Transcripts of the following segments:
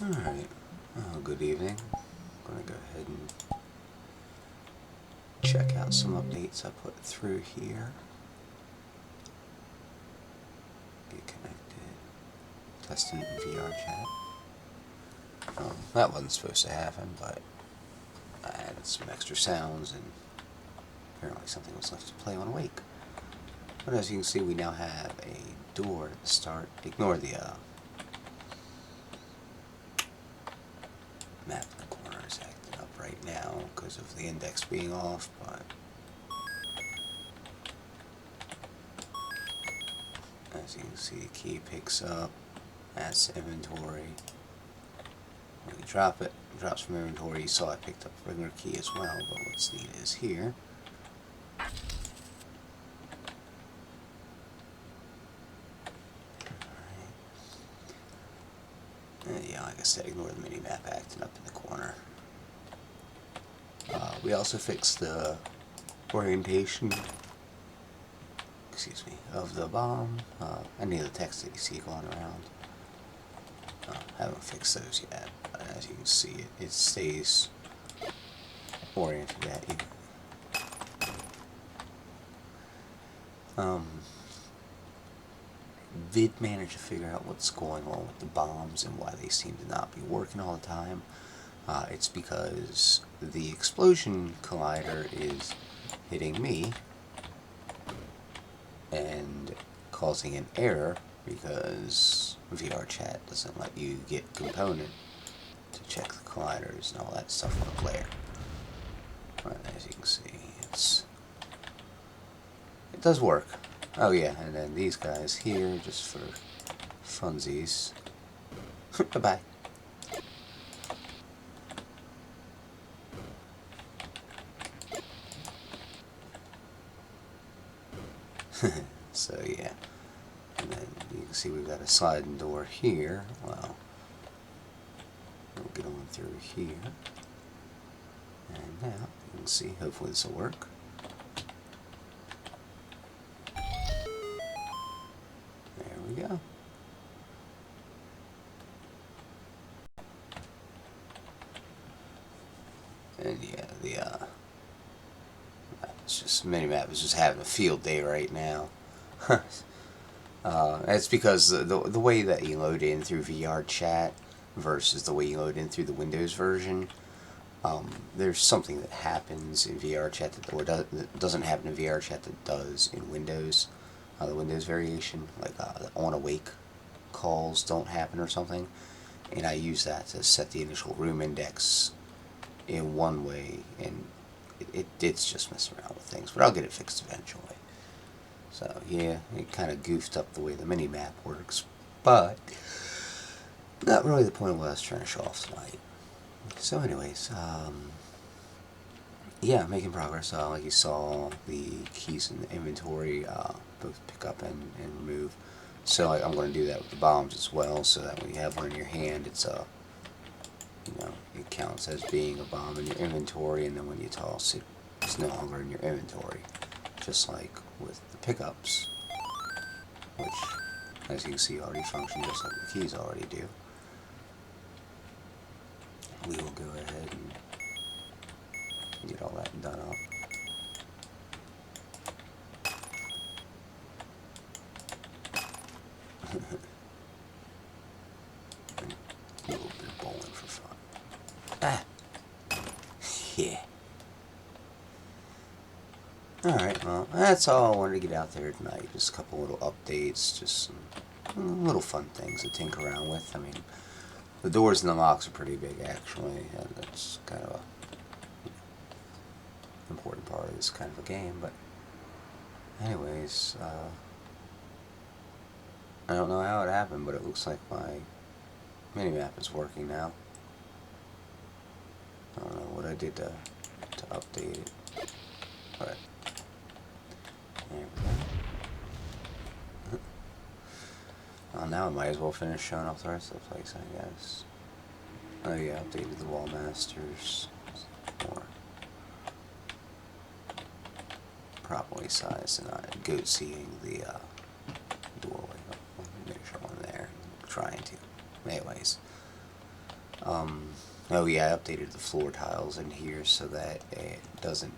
Alright, good evening. I'm going to go ahead and check out some updates I put through here. Get connected. Testing VR chat. That wasn't supposed to happen, but I added some extra sounds and apparently something was left to play on awake. But as you can see, we now have a door to start. Ignore the map in the corner is acting up right now because of the index being off, but as you can see, the key picks up, adds to inventory. When you drop it, it drops from inventory. You saw I picked up a regular key as well, but what's neat is here. Yeah, like I said, ignore the minimap acting up in the corner. We also fixed the orientation, of the bomb. Any of the text that you see going around. Haven't fixed those yet, but as you can see, it stays oriented at you. Did manage to figure out what's going on with the bombs and why they seem to not be working all the time. It's because the explosion collider is hitting me and causing an error because VR chat doesn't let you get component to check the colliders and all that stuff on a player. But as you can see, it does work. Oh yeah, and then these guys here, just for funsies. Bye-bye. So yeah, and then you can see we've got a sliding door here. Well, we'll get on through here, and now you can see. Hopefully this will work. There we go. And yeah, it's just minimap is just having a field day right now. It's because the way that you load in through VR chat versus the way you load in through the Windows version, there's something that happens in VR chat that doesn't happen in VR chat that does in Windows. The Windows variation, like the on awake calls don't happen or something, and I use that to set the initial room index in one way, and it's just messing around with things, but I'll get it fixed eventually. So yeah, it kind of goofed up the way the mini-map works, but not really the point of what I was trying to show off tonight. So anyways, yeah, making progress. Like you saw, the keys in the inventory both pick up and remove. So I'm going to do that with the bombs as well, so that when you have one in your hand, it's it counts as being a bomb in your inventory, and then when you toss it, it's no longer in your inventory. Just like with the pickups, which, as you can see, already function just like the keys already do. We will go ahead and get all that done up. A little bit of bowling for fun. Ah! Yeah. Alright, well, that's all I wanted to get out there tonight. Just a couple little updates, just some little fun things to tinker around with. I mean, the doors and the locks are pretty big, actually, and that's kind of a important part of this kind of a game, but anyways, I don't know how it happened, but it looks like my minimap is working now. I don't know what I did to update it, but there we go. Well, now I might as well finish showing off the rest of the place, I guess. Oh yeah, updated the wall masters. More properly sized and not goat seeing the doorway. Make sure I'm there. I'm trying to. Anyways. Oh yeah, I updated the floor tiles in here so that it doesn't.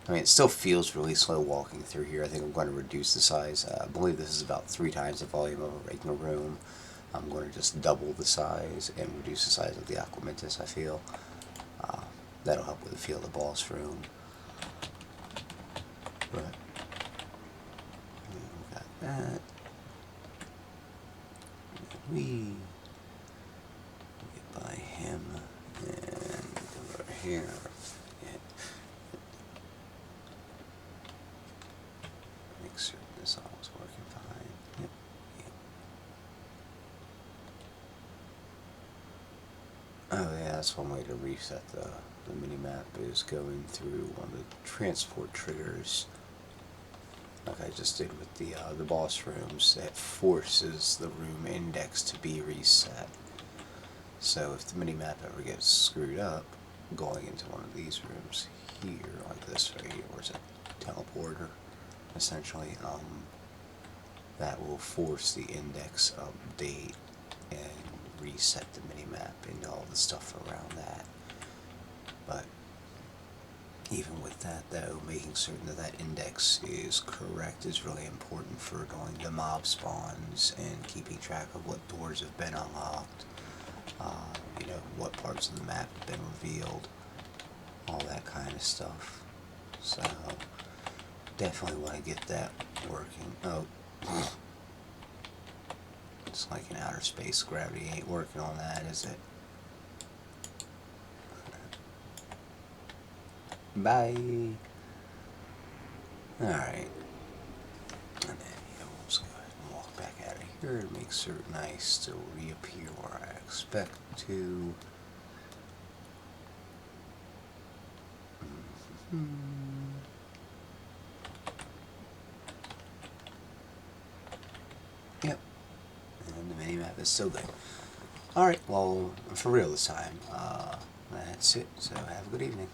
I mean, it still feels really slow walking through here. I think I'm going to reduce the size. I believe this is about 3 times the volume of a regular room. I'm going to just double the size and reduce the size of the Aquamentus, I feel. That'll help with the feel of the boss room. But we got that. We get by him and go over here. Yeah. Make certain this all is working fine. Yep. Yep. Oh yeah, that's one way to reset the minimap is going through one of the transport triggers, like I just did with the boss rooms. That forces the room index to be reset. So if the minimap ever gets screwed up, going into one of these rooms here, like this right here, where's a teleporter, essentially, that will force the index update and reset the minimap and all the stuff around that. But even with that though, making certain that that index is correct is really important for doing the mob spawns and keeping track of what doors have been unlocked, you know, what parts of the map have been revealed, all that kind of stuff. So, definitely want to get that working. Oh, it's like in outer space, gravity ain't working on that, is it? Bye. Alright. And then, yeah, we'll just go ahead and walk back out of here and make certain I still reappear where I expect to. Yep. And the minimap is still there. Alright, well, for real this time. That's it. So have a good evening.